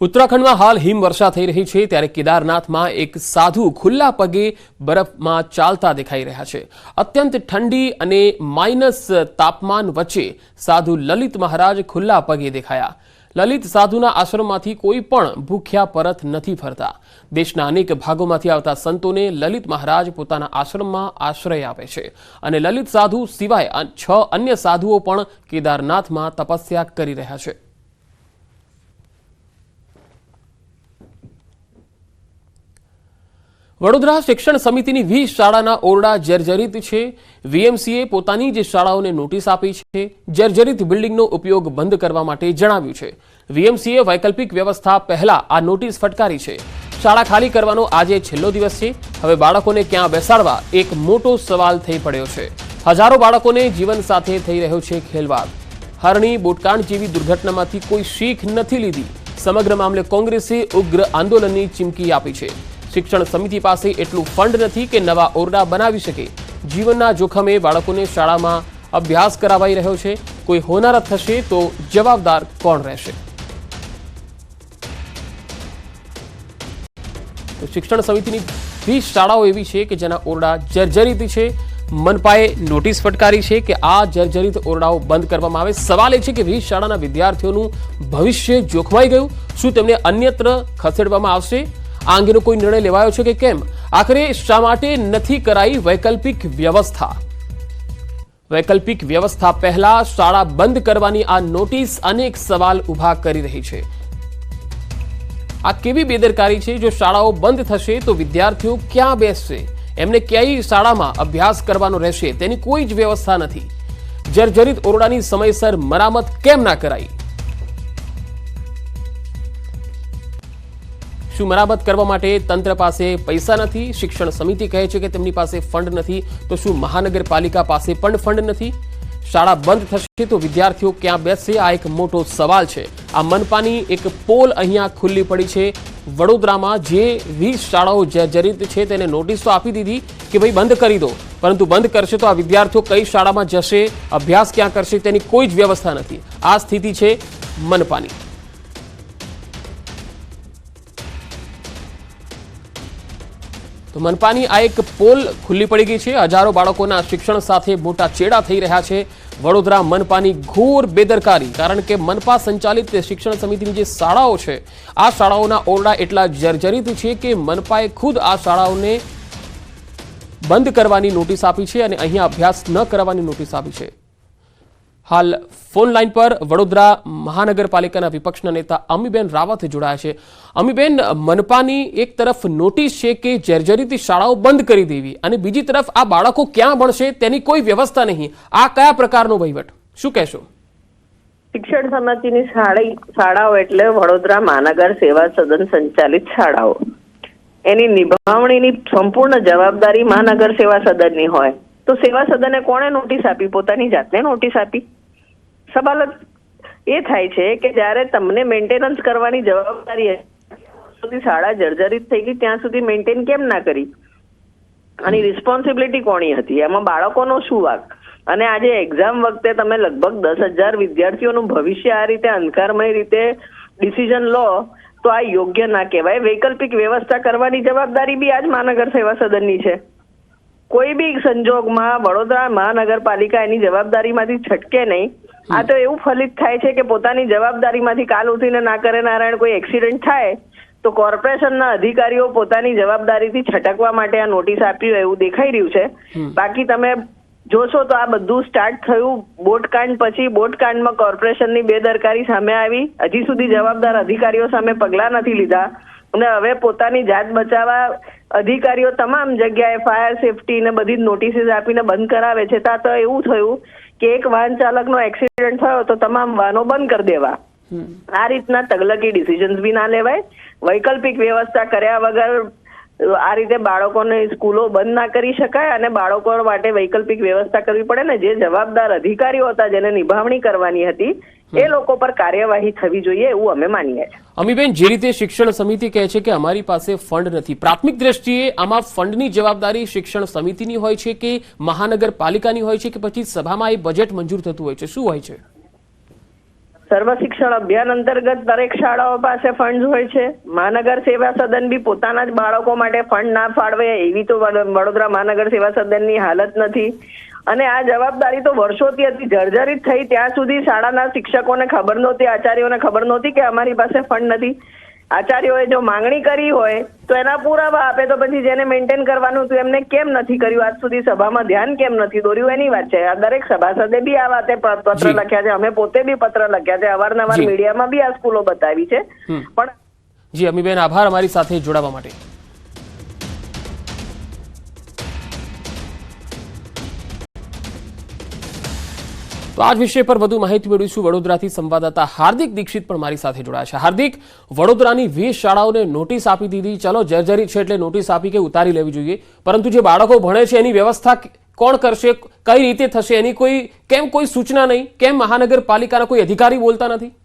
ઉત્તરાખંડમાં હાલ હિમવર્ષા થઈ રહી છે ત્યારે કેદારનાથમાં એક સાધુ ખુલ્લા પગે બરફમાં ચાલતા દેખાઈ રહ્યા છે। અત્યંત ઠંડી અને માઇનસ તાપમાન વચ્ચે સાધુ લલિત મહારાજ ખુલ્લા પગે દેખાયા। લલિત સાધુના આશ્રમમાંથી કોઈ પણ ભૂખ્યા પરત નથી ફરતા। દેશના અનેક ભાગોમાંથી આવતા સંતોને લલિત મહારાજ પોતાના આશ્રમમાં આશ્રય આપે છે અને લલિત સાધુ સિવાય 6 અન્ય સાધુઓ પણ કેદારનાથમાં તપસ્યા કરી રહ્યા છે। વડોદરા શિક્ષણ સમિતિની 20 શાળાના ઓરડા જર્જરિત છે। વીએમસીએ પોતાની જ શાળાઓને નોટિસ આપી છે। જર્જરિત બિલ્ડિંગનો ઉપયોગ બંધ કરવા માટે જણાવ્યું છે। વીએમસીએ વૈકલ્પિક વ્યવસ્થા પહેલા આ નોટિસ ફટકારી છે। શાળા ખાલી કરવાનો આજે છેલ્લો દિવસ છે। હવે બાળકોને ક્યાં બેસાડવા એક મોટો સવાલ થઈ પડ્યો છે। હજારો બાળકોને જીવન સાથે થઈ રહ્યો છે ખેલવાડ। હરણી બોટકાંડ જેવી દુર્ઘટનામાંથી કોઈ શીખ નથી લીધી। સમગ્ર મામલે કોંગ્રેસે ઉગ્ર આંદોલનની ચીમકી આપી છે। શિક્ષણ સમિતિ પાસે એટલું ફંડ નથી કે નવા ઓરડા બનાવી શકે। જીવનના જોખમે બાળકોને શાળામાં અભ્યાસ કરાવાઈ રહ્યો છે। કોઈ હોનારત થશે તો જવાબદાર કોણ રહેશે? તો શિક્ષણ સમિતિની 20 શાળાઓ એવી છે કે જેના ઓરડા જર્જરિત છે। મનપાએ નોટિસ ફટકારી છે કે આ જર્જરિત ઓરડાઓ બંધ કરવામાં આવે। સવાલ એ છે કે 20 શાળાના વિદ્યાર્થીઓનું ભવિષ્ય જોખમાઈ ગયું। શું તેમને અન્યત્ર ખસેડવામાં આવશે? આ અંગેનો કોઈ નિર્ણય લેવાયો છે કે કેમ? આખરે શા માટે નથી કરાઈ વૈકલ્પિક વ્યવસ્થા? વૈકલ્પિક વ્યવસ્થા પહેલા શાળા બંધ કરવાની આ નોટિસ અનેક સવાલ ઊભા કરી રહી છે। આ કેવી બેદરકારી છે? જો શાળાઓ બંધ થશે તો વિદ્યાર્થીઓ ક્યાં બેસશે? એમને કઈ શાળામાં અભ્યાસ કરવાનો રહેશે તેની કોઈ જ વ્યવસ્થા નથી। જર્જરિત ઓરડાની સમયસર મરામત કેમ ના કરાઈ? શું મરામત કરવા માટે તંત્ર પાસે પૈસા નથી? શિક્ષણ સમિતિ કહે છે કે તેમની પાસે ફંડ નથી, તો શું મહાનગરપાલિકા પાસે પણ ફંડ નથી? શાળા બંધ થશે તો વિદ્યાર્થીઓ ક્યાં બેસશે? આ એક મોટો સવાલ છે। આ મનપાની એક પોલ અહીંયા ખુલ્લી પડી છે। વડોદરામાં જે 20 શાળાઓ જર્જરિત છે તેને નોટિસ તો આપી દીધી કે ભાઈ બંધ કરી દો, પરંતુ બંધ કરશે તો આ વિદ્યાર્થીઓ કઈ શાળામાં જશે, અભ્યાસ ક્યાં કરશે તેની કોઈ જ વ્યવસ્થા નથી। આ સ્થિતિ છે મનપાની। તો મનપાની આ એક પોલ ખુલ્લી પડી ગઈ છે। હજારો બાળકોના શિક્ષણ સાથે મોટા ચેડા થઈ રહ્યા છે। વડોદરા મનપાની ઘોર બેદરકારી, કારણ કે મનપા સંચાલિત શિક્ષણ સમિતિની જે શાળાઓ છે આ શાળાઓના ઓરડા એટલા જર્જરિત છે કે મનપાએ ખુદ આ શાળાઓને બંધ કરવાની નોટિસ આપી છે અને અહીંયા અભ્યાસ ન કરવાની નોટિસ આપી છે। હાલ ફોન લાઈન પર વડોદરા મહાનગરપાલિકાના વિપક્ષના નેતા અમીબેન રાવત જોડાયા છે। અમીબેન, મનપાની એક તરફ નોટિસ છે કે જર્જરિત શાળાઓ બંધ કરી દેવી અને બીજી તરફ આ બાળકો ક્યાં ભણશે તેની કોઈ વ્યવસ્થા નહીં। આ કયા પ્રકારનો વહીવટ? શું કહેશો? શિક્ષણ સમિતિની શાળાઓ એટલે વડોદરા મહાનગર સેવા સદન સંચાલિત શાળાઓ। એની નિભાવણીની સંપૂર્ણ જવાબદારી મહાનગર સેવા સદનની હોય તો સેવા સદને કોણે નોટિસ આપી? પોતાની જાતને નોટિસ આપી? સવાલ એ થાય છે કે જ્યારે તમને મેન્ટેનન્સ કરવાની જવાબદારી સુધી શાળા જર્જરિત થઈ ગઈ ત્યાં સુધી મેન્ટેન કેમ ના કરી? આની રિસ્પોન્સિબિલિટી કોની હતી? એમાં બાળકોનો શું વાંક? અને આજે એક્ઝામ વખતે તમે લગભગ 10,000 વિદ્યાર્થીઓનું ભવિષ્ય આ રીતે અંધકારમય રીતે ડિસિઝન લો તો આ યોગ્ય ના કહેવાય। વૈકલ્પિક વ્યવસ્થા કરવાની જવાબદારી બી આજ મહાનગર સેવા સદનની છે। કોઈ બી સંજોગમાં વડોદરા મહાનગરપાલિકા એની જવાબદારીમાંથી છટકે નહીં। આ તો એવું ફલિત થાય છે કે પોતાની જવાબદારીમાંથી કાલ ઉઠીને ના કરે નારાયણ કોઈ એક્સિડન્ટ થાય તો કોર્પોરેશનના અધિકારીઓ પોતાની જવાબદારીથી છટકવા માટે આ નોટિસ આપી હોય એવું દેખાઈ રહ્યું છે। બાકી તમે જોશો તો આ બધું સ્ટાર્ટ થયું બોટકાંડ પછી। બોટકાંડમાં કોર્પોરેશનની બેદરકારી સામે આવી, હજી સુધી જવાબદાર અધિકારીઓ સામે પગલાં નથી લીધા અને હવે પોતાની જાત બચાવવા અધિકારીઓ તમામ જગ્યાએ ફાયર સેફટી ને બધી નોટિસીસ આપીને બંધ કરાવે છે। ત્યાં તો એવું થયું કે એક વાહન ચાલકનો એક્સિડન્ટ થયો તો તમામ વાહનો બંધ કરી દેવા। આ રીતના તગલકી ડિસિઝન્સ બી ના લેવાય। વૈકલ્પિક વ્યવસ્થા કર્યા વગર આ રીતે બાળકોને સ્કૂલો બંધ ના કરી શકાય અને બાળકો માટે વૈકલ્પિક વ્યવસ્થા કરવી પડે ને જે જવાબદાર અધિકારીઓ હતા જેને નિભાવણી કરવાની હતી એ લોકો પર કાર્યવાહી થવી જોઈએ એવું અમે માનીએ છીએ। અમીબેન, જે રીતે શિક્ષણ સમિતિ કહે છે કે અમારી પાસે ફંડ નથી, પ્રાથમિક દ્રષ્ટિએ આમાં ફંડની જવાબદારી શિક્ષણ સમિતિની હોય છે કે મહાનગરપાલિકાની હોય છે કે પછી સભામાં એ બજેટ મંજૂર થતું હોય છે? શું હોય છે? સર્વ શિક્ષણ અભિયાન અંતર્ગત દરેક શાળાઓ પાસે ફંડ હોય છે. મહાનગર સેવા સદન બી પોતાના જ બાળકો માટે ફંડ ના ફાળવે એવી તો વડોદરા મહાનગર સેવા સદનની હાલત નથી. અને આ જવાબદારી તો વર્ષોથી હતી, જર્જરિત થઈ ત્યાં સુધી શાળાના શિક્ષકોને ખબર નહોતી, આચાર્યોને ખબર નહોતી કે અમારી પાસે ફંડ નથી. આચાર્યોએ જો માંગણી કરી હોય તો એના પુરાવા આપે, તો પછી જેને મેન્ટેન કરવાનું હતું એમને કેમ નથી કર્યું, આજ સુધી સભામાં ધ્યાન કેમ નથી દોર્યું, એની વાત છે. આ દરેક સભાસદે બી આ વાતે પત્ર લખ્યા છે, અમે પોતે બી પત્ર લખ્યા છે, અવારનવાર મીડિયામાં બી આ સ્કૂલો બતાવી છે. પણ જી અમીબેન, આભાર અમારી સાથે જોડાવા માટે. તો આ વિષય પર વધુ માહિતી મેળવીશું. વડોદરાથી સંવાદદાતા હાર્દિક દીક્ષિત પણ મારી સાથે જોડાયા છે. હાર્દિક, વડોદરાની 20 શાળાઓને નોટિસ આપી દીધી, ચલો જર્જરિત છે એટલે નોટિસ આપી કે ઉતારી લેવી જોઈએ, પરંતુ જે બાળકો ભણે છે એની વ્યવસ્થા કોણ કરશે, કઈ રીતે થશે, એની કોઈ સૂચના નહીં? કેમ મહાનગરપાલિકાના કોઈ અધિકારી બોલતા નથી?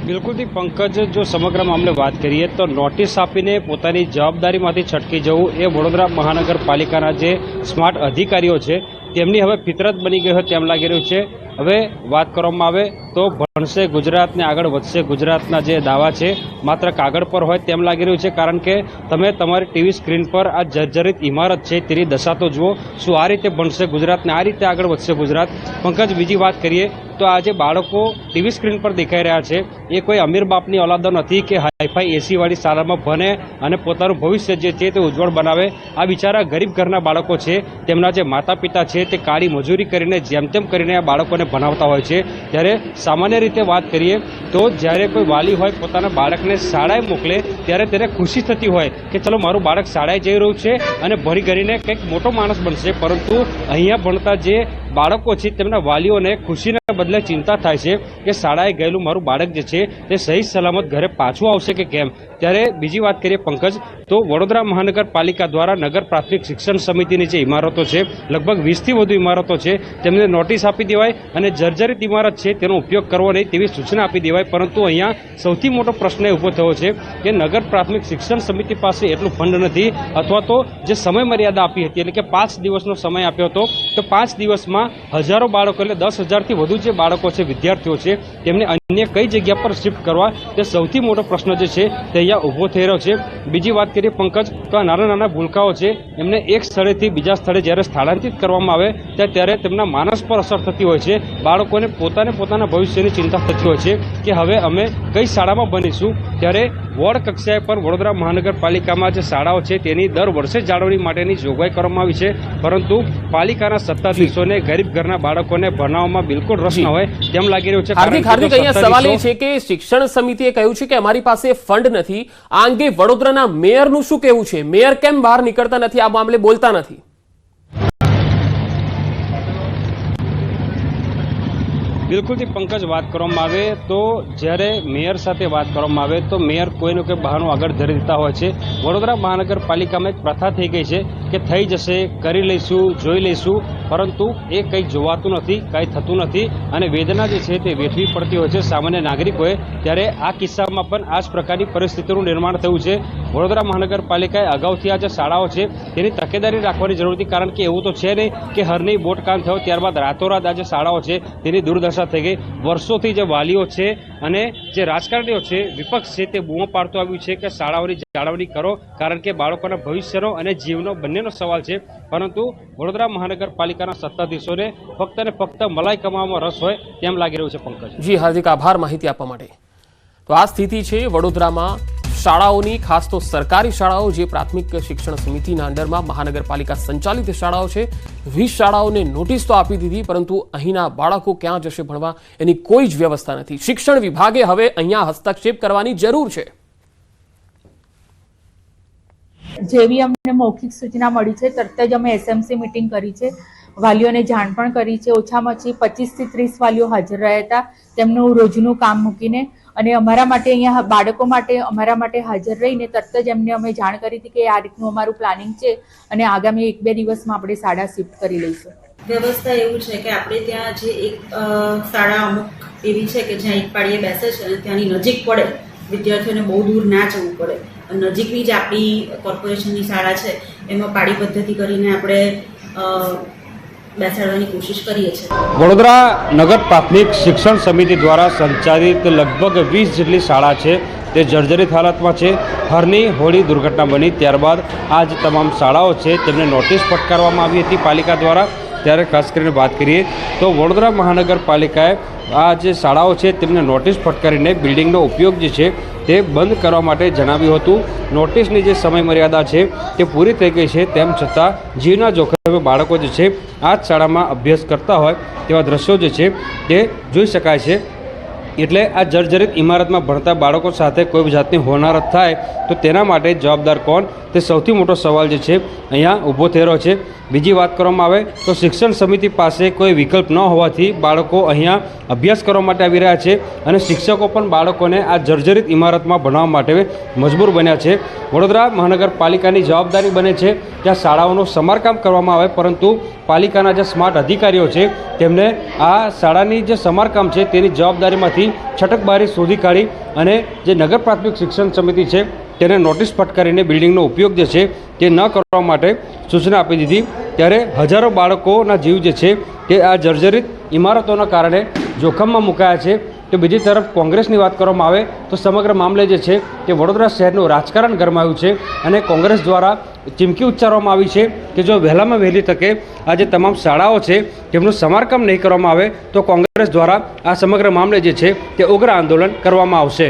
બિલકુલથી પંકજ, જો સમગ્ર મામલે વાત કરીએ તો નોટિસ આપીને પોતાની જવાબદારીમાંથી છટકી જવું એ વડોદરા મહાનગરપાલિકાના જે સ્માર્ટ અધિકારીઓ છે તેમની હવે ફિતરત બની ગઈ હોય તેમ લાગી રહ્યું છે. હવે વાત કરવામાં આવે તો ભણશે ગુજરાતને આગળ વધશે ગુજરાતના જે દાવા છે માત્ર કાગળ પર હોય તેમ લાગી રહ્યું છે, કારણ કે તમે તમારી ટીવી સ્ક્રીન પર આ જર્જરિત ઇમારત છે તેની દશા તો જુઓ. શું આ રીતે ભણશે ગુજરાતને, આ રીતે આગળ વધશે ગુજરાત? પંકજ, બીજી વાત કરીએ તો આ જે બાળકો ટીવી સ્ક્રીન પર દેખાઈ રહ્યા છે એ કોઈ અમીર બાપની ઓલાદો નથી કે હાઈફાઈ એસીવાળી શાળામાં ભણે અને પોતાનું ભવિષ્ય જે છે તે ઉજ્જવળ બનાવે. આ બિચારા ગરીબ ઘરના બાળકો છે, તેમના જે માતા પિતા છે તે કાળી મજૂરી કરીને જેમ તેમ કરીને આ બાળકોને ભણાવતા હોય છે. ત્યારે સામાન્ય રીતે વાત કરીએ તો જ્યારે કોઈ વાલી હોય પોતાના બાળકને શાળાએ મોકલે ત્યારે તેને ખુશી થતી હોય કે ચલો મારું બાળક શાળાએ જઈ રહ્યું છે અને ભણી ગણીને કંઈક મોટો માણસ બનશે, પરંતુ અહીંયા ભણતા જે બાળકો છે તેમના વાલીઓને ખુશીના બદલે ચિંતા થાય છે કે શાળાએ ગયેલું મારું બાળક જે છે તે સહી સલામત ઘરે પાછું આવશે કે કેમ. ત્યારે બીજી વાત કરીએ પંકજ, તો વડોદરા મહાનગરપાલિકા દ્વારા નગર પ્રાથમિક શિક્ષણ સમિતિની જે ઇમારતો છે, લગભગ 20થી વધુ ઇમારતો છે, તેમને નોટિસ આપી દેવાય અને જર્જરિત ઇમારત છે તેનો ઉપયોગ કરવો નહીં તેવી સૂચના આપી દેવાય. પરંતુ અહીંયા સૌથી મોટો પ્રશ્ન એ ઊભો થયો છે કે નગર પ્રાથમિક શિક્ષણ સમિતિ પાસે એટલું ફંડ નથી, અથવા તો જે સમય મર્યાદા આપી હતી એટલે કે 5 દિવસનો સમય આપ્યો હતો, તો 5 દિવસમાં હજારો બાળકો એટલે 10,000થી વધુ જે બાળકો છે, વિદ્યાર્થીઓ છે, તેમને અન્ય કઈ જગ્યા પર શિફ્ટ કરવા, તે સૌથી મોટો પ્રશ્ન જે છે તે અહીંયા ઊભો થઈ રહ્યો છે. બીજી વાત કરીએ પંકજ, તો આ નાના નાના ભૂલકાઓ છે એમને એક સ્થળેથી બીજા સ્થળે જ્યારે સ્થળાંતરિત કરવામાં આવે ત્યારે તેમના માનસ પર અસર થતી હોય છે. બાળકોને પોતાના ભવિષ્યની ચિંતા થતી હોય છે કે હવે અમે કઈ શાળામાં ભણીશું. ત્યારે વોર્ડ કક્ષાએ પર વડોદરા મહાનગરપાલિકામાં જે શાળાઓ છે તેની દર વર્ષે જાળવણી માટેની જોગવાઈ કરવામાં આવી છે, પરંતુ પાલિકાના સત્તાધીશોને ગરીબ ઘરના બાળકોને ભણાવવામાં બિલકુલ રસ ન હોય તેમ લાગી રહ્યું છે. હાર્દિક, અહીંયા સવાલ એ છે કે શિક્ષણ સમિતિએ કહ્યું છે કે અમારી પાસે ફંડ નથી. આ અંગે વડોદરાના મેયરનું શું કહેવું છે? મેયર કેમ બહાર નીકળતા નથી, આ મામલે બોલતા નથી? બિલકુલથી પંકજ, વાત કરવામાં આવે તો જ્યારે મેયર સાથે વાત કરવામાં આવે તો મેયર કોઈનું કોઈ બહાનું આગળ ધરી દેતા હોય છે. વડોદરા મહાનગરપાલિકામાં એક પ્રથા થઈ ગઈ છે કે થઈ જશે, કરી લઈશું, જોઈ લઈશું, પરંતુ એ કંઈ જોવાતું નથી, કંઈ થતું નથી અને વેદના જે છે તે વેઠવી પડતી હોય છે સામાન્ય નાગરિકોએ. ત્યારે આ કિસ્સામાં પણ આ જ પ્રકારની પરિસ્થિતિનું નિર્માણ થયું છે. વડોદરા મહાનગરપાલિકાએ અગાઉથી આ જે શાળાઓ છે તેની તકેદારી રાખવાની જરૂર હતી, કારણ કે એવું તો છે નહીં કે હરની બોટકામ થયો ત્યારબાદ રાતોરાત આ જે શાળાઓ છે તેની દુર્દશા થઈ ગઈ. વર્ષોથી જે વાલીઓ છે અને જે રાજકારણીઓ છે, વિપક્ષ છે, તે બૂમો પાડતો આવ્યું છે કે શાળાઓની જાળવણી કરો, કારણ કે બાળકોના ભવિષ્યનો અને જીવનો બંનેનો સવાલ છે. પરંતુ વડોદરા મહાનગરપાલિકાના સત્તાધીશોને ફક્ત ને ફક્ત મલાઈ કમાવામાં રસ હોય તેમ લાગી રહ્યું છે. પંકજ, જી હાર્દિક, આભાર માહિતી આપવા માટે. તો આ સ્થિતિ છે વડોદરામાં શાળાઓની, ખાસ તો સરકારી શાળાઓ જે પ્રાથમિક શિક્ષણ સમિતિના અંડરમાં મહાનગરપાલિકા સંચાલિત શાળાઓ છે. 20 શાળાઓને નોટિસ તો આપી દીધી, પરંતુ અહીંના બાળકો ક્યાં જશે ભણવા એની કોઈ જ વ્યવસ્થા નથી. શિક્ષણ વિભાગે હવે અહીંયા હસ્તક્ષેપ કરવાની જરૂર છે. જેવી અમને મૌખિક સૂચના મળી છે તરત જ અમે એસએમસી મીટિંગ કરી છે, વાલીઓને જાણ પણ કરી છે. ઓછામાં ઓછી 25 થી 30 વાલીઓ હાજર રહ્યા હતા તેમનું રોજનું કામ મૂકીને, અને અમારા માટે અહીંયા બાળકો માટે અમારા માટે હાજર રહીને તરત જ એમને અમે જાણ કરી હતી કે આ રીતનું અમારું પ્લાનિંગ છે અને આગામી 1-2 દિવસમાં આપણે શાળા શિફ્ટ કરી લઈશું. વ્યવસ્થા એવું છે કે આપણે ત્યાં જે એક શાળા અમુક એવી છે કે જ્યાં એક પાડીએ બેસે છે અને ત્યાંની નજીક પડે, વિદ્યાર્થીઓને બહુ દૂર ના જવું પડે. નજીકની જ આપણી કોર્પોરેશનની શાળા છે એમાં પાડી પદ્ધતિ કરીને આપણે બેસાડવાની કોશિશ કરીએ છીએ. વડોદરા નગર પ્રાથમિક શિક્ષણ સમિતિ દ્વારા સંચાલિત લગભગ 20 જેટલી શાળા છે તે જર્જરિત હાલતમાં છે. હરની હોળી દુર્ઘટના બની ત્યારબાદ આ જ તમામ શાળાઓ છે તેમને નોટિસ ફટકારવામાં આવી હતી પાલિકા દ્વારા. ત્યારે ખાસ કરીને વાત કરીએ તો વડોદરા મહાનગરપાલિકાએ આ જે શાળાઓ છે તેમને નોટિસ ફટકારીને બિલ્ડિંગનો ઉપયોગ જે છે તે બંધ કરવા માટે જણાવ્યું હતું. નોટિસની જે સમયમર્યાદા છે તે પૂરી થઈ ગઈ છે, તેમ છતાં જીવના જોખમે બાળકો જે છે આ જ શાળામાં અભ્યાસ કરતા હોય તેવા દ્રશ્યો જે છે તે જોઈ શકાય છે. એટલે આ જર્જરિત ઇમારતમાં ભણતા બાળકો સાથે કોઈ જાતની હોનારત થાય તો તેના માટે જવાબદાર કોણ, તે સૌથી મોટો સવાલ જે છે અહીંયા ઊભો થઈ રહ્યો છે. બીજી વાત કરવામાં આવે તો શિક્ષણ સમિતિ પાસે કોઈ વિકલ્પ ન હોવાથી બાળકો અહીંયા અભ્યાસ કરવા માટે આવી રહ્યા છે અને શિક્ષકો પણ બાળકોને આ જર્જરિત ઇમારતમાં ભણવા માટે મજબૂર બન્યા છે. વડોદરા મહાનગરપાલિકાની જવાબદારી બને છે કે આ શાળાઓનું સમારકામ કરવામાં આવે, પરંતુ પાલિકાના જે સ્માર્ટ અધિકારીઓ છે તેમને આ શાળાની જે સમારકામ છે તેની જવાબદારીમાંથી છટકબારી શોધી કાઢી અને જે નગર પ્રાથમિક શિક્ષણ સમિતિ છે તેને નોટિસ ફટકારીને બિલ્ડિંગનો ઉપયોગ જે છે તે ન કરવા માટે સૂચના આપી દીધી. ત્યારે હજારો બાળકોના જીવ જે છે તે આ જર્જરિત ઇમારતોના કારણે જોખમમાં મુકાયા છે. તો બીજી તરફ કોંગ્રેસની વાત કરવામાં આવે તો સમગ્ર મામલે જે છે તે વડોદરા શહેરનું રાજકારણ ગરમાયું છે અને કોંગ્રેસ દ્વારા ચીમકી ઉચ્ચારવામાં આવી છે કે જો વહેલામાં વહેલી તકે આ જે તમામ શાળાઓ છે તેમનું સમારકામ નહીં કરવામાં આવે તો કોંગ્રેસ દ્વારા આ સમગ્ર મામલે જે છે તે ઉગ્ર આંદોલન કરવામાં આવશે.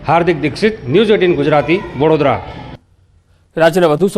હાર્દિક દીક્ષિત, ન્યૂઝ 18 ગુજરાતી, વડોદરા. રાજ્યના વધુ